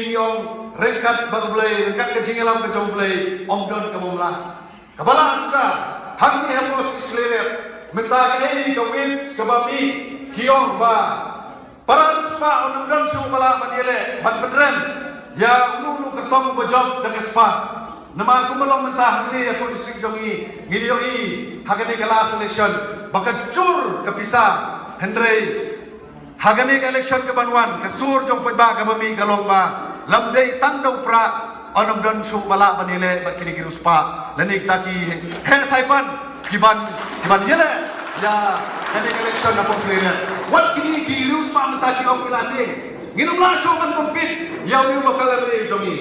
ki ong rengkat bagablay rengkat kejingelam kejomblay om don kamomla kabala ska hang ni hemos sleret menta kei kawin kabami ki ong ba para sfa on don su bala badile ban bedren ya ulu kertong bajok dengan sfa nama aku melong mentah ni aku distrik jongi ngidoi hagani kala selection bakat cur kepisah Hendrei hagani election ke Banwan kasur jong peba ka bami kalong ba lamdei tandau pra onam don su bala banile bakini giruspa lanik taki he saifan kiban yele ya hagani election na pokre wat kini giruspa mentaki ong pilate nginum la so kan kompit ya yu lokal bre jongi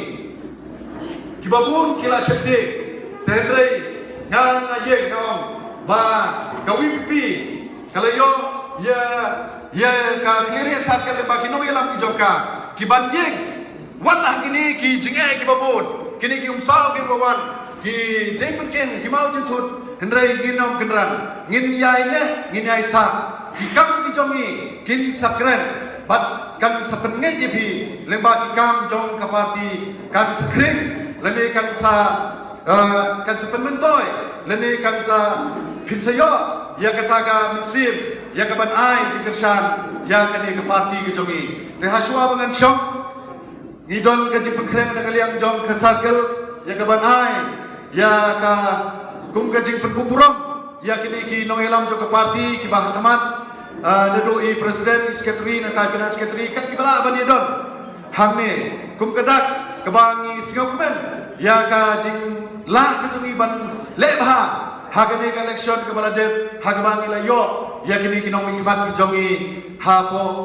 kibabun kila shede tendrei ngang aye ngong ba kawipi kalayo ya ka clearance sat ka ba kino ilam ki joka ki banjing wala kini ki jinge ki babun kini ki umsaw ki bawan ki depenken ki mau jintut hendrai ginom kenran ngin yai ne ngin yai sa ki kam ki jongi kin sakren bat kan sapenge jibi lemba ki kam jong kapati kan skring lene kan sa kan sepenmentoy lene kan sa pinsayo ya kataga mitsim ya kaban ai jikershan ya kani ke parti ke jongi te haswa bangan syok idon ke jipkreng na kaliang jong ke sakel ya kaban ai ya ka kum ke jing perkuburong ya kini ki nongelam jo ke parti ki bah tamat nedoi presiden sekretari na ta finance sekretari kan ki bala ban idon hang ni kum kedak ke bangi singau kemen ya ka jing la ke jongi ban lebha hagani election ke balade hagbangi layo yakini kinong ikibat jongi hapo